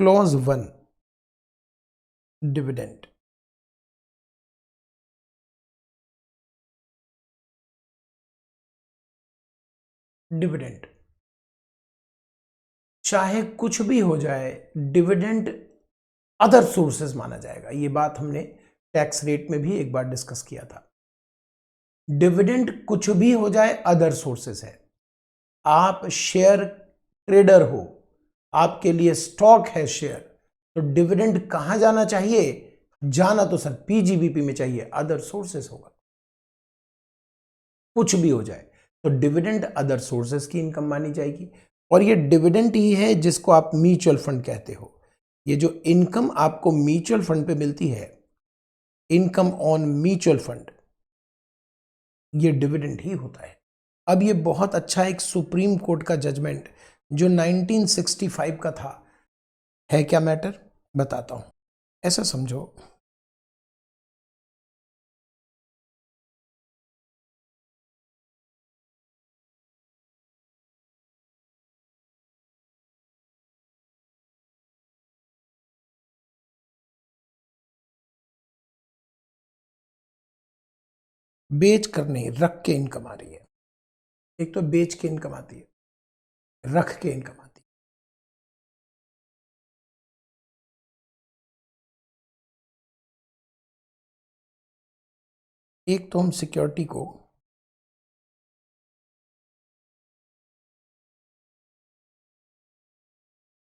Clause 1 dividend, dividend चाहे कुछ भी हो जाए, डिविडेंड अदर सोर्सेज माना जाएगा। ये बात हमने टैक्स रेट में भी एक बार डिस्कस किया था। डिविडेंड कुछ भी हो जाए, अदर सोर्सेज है। आप शेयर ट्रेडर हो, आपके लिए स्टॉक है शेयर, तो डिविडेंड कहां जाना चाहिए? जाना तो सर पीजीबीपी में चाहिए, अदर सोर्सेज होगा। कुछ भी हो जाए तो डिविडेंड अदर सोर्सेज की इनकम मानी जाएगी। और ये डिविडेंड ही है जिसको आप म्यूचुअल फंड कहते हो। ये जो इनकम आपको म्यूचुअल फंड पे मिलती है, इनकम ऑन म्यूचुअल फंड, ये डिविडेंड ही होता है। अब ये बहुत अच्छा एक सुप्रीम कोर्ट का जजमेंट जो 1965 का था, है क्या मैटर बताता हूं। ऐसा समझो, बेच कर नहीं, रख के इनकम आ रही है। एक तो बेच के इनकम आती है, रख के इनकम आती है। एक तो हम सिक्योरिटी को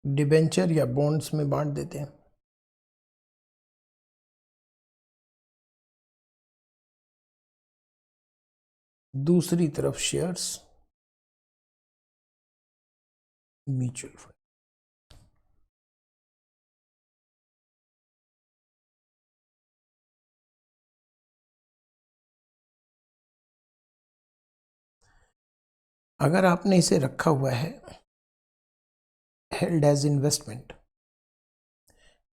डिबेंचर या बॉन्ड्स में बांट देते हैं, दूसरी तरफ शेयर्स म्यूचुअल फंड। अगर आपने इसे रखा हुआ है held as investment,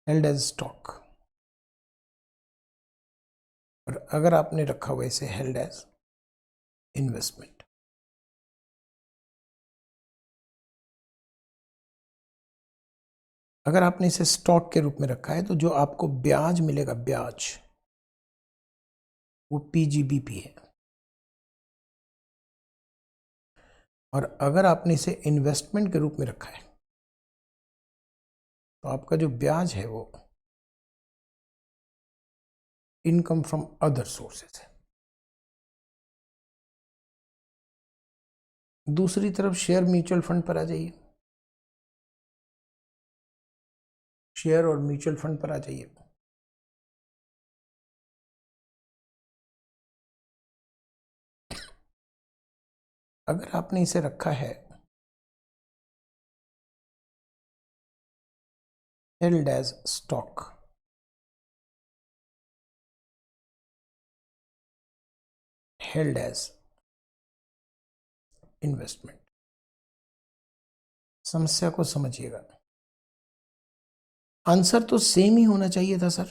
held as stock, और अगर आपने रखा हुआ इसे हेल्ड एज इन्वेस्टमेंट, अगर आपने इसे स्टॉक के रूप में रखा है तो जो आपको ब्याज मिलेगा, ब्याज, वो पीजीबीपी है। और अगर आपने इसे इन्वेस्टमेंट के रूप में रखा है तो आपका जो ब्याज है वो इनकम फ्रॉम अदर सोर्सेज है। दूसरी तरफ शेयर म्यूचुअल फंड पर आ जाइए, शेयर और म्यूचुअल फंड पर आ जाइए। अगर आपने इसे रखा है held as stock, held as investment, समस्या को समझिएगा। आंसर तो सेम ही होना चाहिए था सर।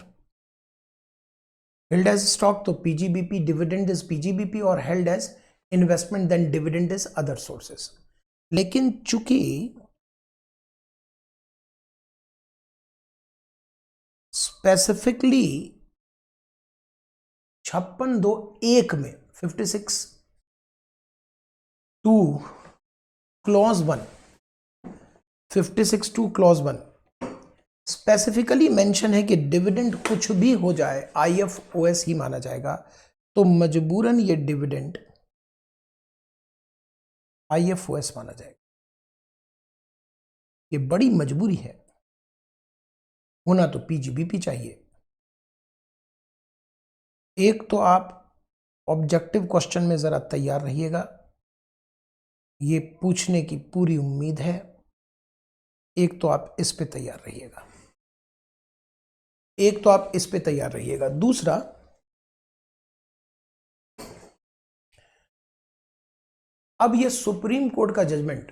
हेल्ड एज स्टॉक तो पीजीबीपी, डिविडेंड इज पीजीबीपी, और held as investment then dividend is other sources. लेकिन चूंकि स्पेसिफिकली 56(2)(1) में 56(2) क्लॉज 1, 56(2) क्लॉज 1 स्पेसिफिकली मेंशन है कि डिविडेंड कुछ भी हो जाए आईएफओएस ही माना जाएगा। तो मजबूरन ये डिविडेंड आईएफओएस माना जाएगा। ये बड़ी मजबूरी है, होना तो पीजीबीपी चाहिए। एक तो आप ऑब्जेक्टिव क्वेश्चन में जरा तैयार रहिएगा, ये पूछने की पूरी उम्मीद है। एक तो आप इस पे तैयार रहिएगा, एक तो आप इस पे तैयार रहिएगा। दूसरा, अब ये सुप्रीम कोर्ट का जजमेंट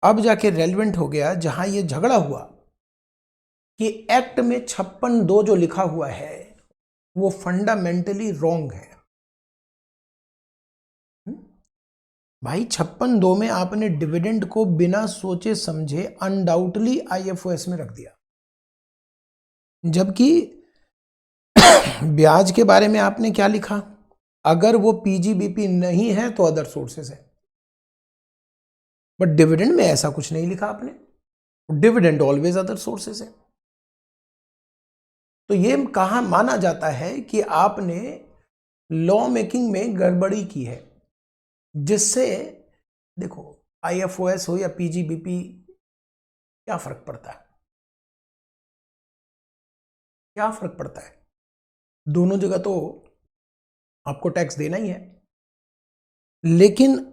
अब जाके रेलेवेंट हो गया, जहां ये झगड़ा हुआ कि एक्ट में 56(2) जो लिखा हुआ है वो फंडामेंटली रॉन्ग है। भाई 56(2) में आपने डिविडेंड को बिना सोचे समझे अनडाउटली आईएफओएस में रख दिया, जबकि ब्याज के बारे में आपने क्या लिखा, अगर वो पीजीबीपी नहीं है तो अदर सोर्सेस है, बट डिविडेंड में ऐसा कुछ नहीं लिखा आपने, डिविडेंड ऑलवेज अदर सोर्सेस है। तो ये कहा माना जाता है कि आपने लॉ मेकिंग में गड़बड़ी की है, जिससे देखो आईएफओएस हो या पीजीबीपी क्या फर्क पड़ता है, क्या फर्क पड़ता है, दोनों जगह तो आपको टैक्स देना ही है। लेकिन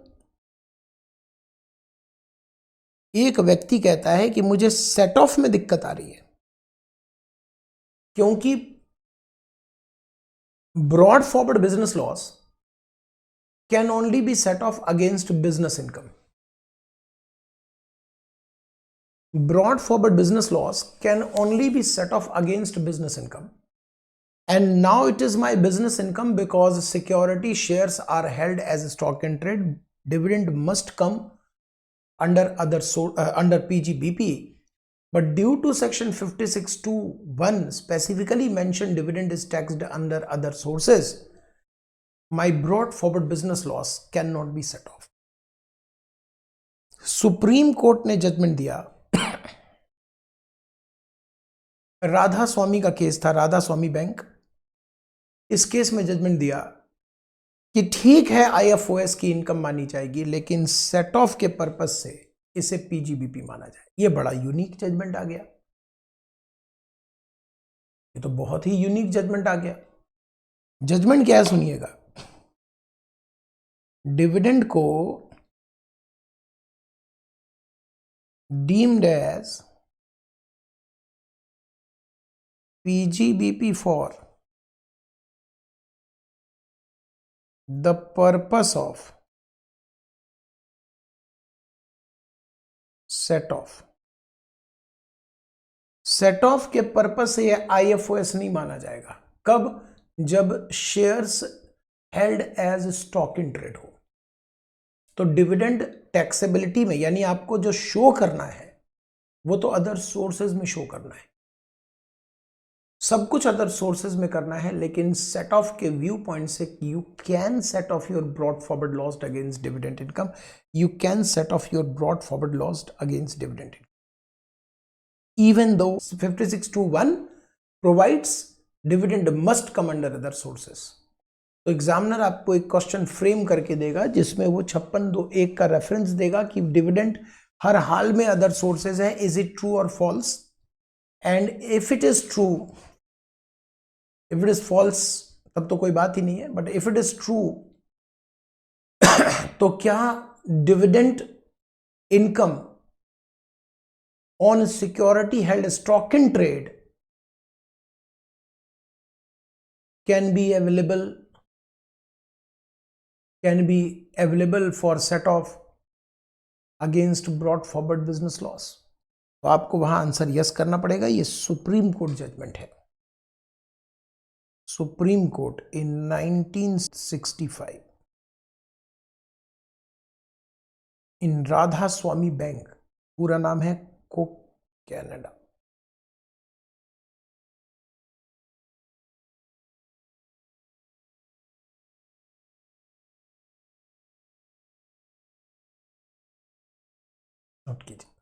एक व्यक्ति कहता है कि मुझे सेट ऑफ में दिक्कत आ रही है, क्योंकि brought forward business loss can only be set off against business income. Brought forward business loss can only be set off against business income. And now it is my business income because security shares are held as stock in trade. Dividend must come under under PGBP. But due to section 56(2)(1) specifically mentioned dividend is taxed under other sources, my brought forward business loss cannot be set off. Supreme court ने judgement दिया, राधा स्वामी का case था, राधा स्वामी bank. इस case में judgement दिया कि ठीक है आईएफओएस की इनकम मानी जाएगी, लेकिन सेट ऑफ के पर्पस से इसे पीजीबीपी माना जाए। ये बड़ा यूनिक जजमेंट आ गया, ये तो बहुत ही यूनिक जजमेंट आ गया। जजमेंट क्या है सुनिएगा, डिविडेंड को deemed as PGBP for the purpose of set off. Set off के पर्पस से यह आईएफओएस नहीं माना जाएगा। कब? जब shares held as stock in trade हो। तो डिविडेंड टैक्सेबिलिटी में, यानी आपको जो शो करना है वो तो अदर सोर्सेज में शो करना है, सब कुछ अदर सोर्सेज में करना है, लेकिन सेट ऑफ के व्यू पॉइंट से you can set of your brought forward lost against dividend income, you can set of your brought forward lost against dividend income, even though 56(2)(1) provides dividend must come under other sources। तो examiner आपको एक question frame करके देगा जिसमें वो 56(2)(1) का reference देगा कि डिविडेंड हर हाल में अदर सोर्सेज है, इज इट ट्रू और false, and if it is true, if it is false तब तो कोई बात ही नहीं है, but if it is true तो क्या dividend income on security held stock in trade can be available for set off against brought forward business loss। तो आपको वहां आंसर यस करना पड़ेगा। ये सुप्रीम कोर्ट जजमेंट है, सुप्रीम कोर्ट इन 1965 इन राधा स्वामी bank, पूरा नाम है कोक कैनेडा। नोट कीजिए।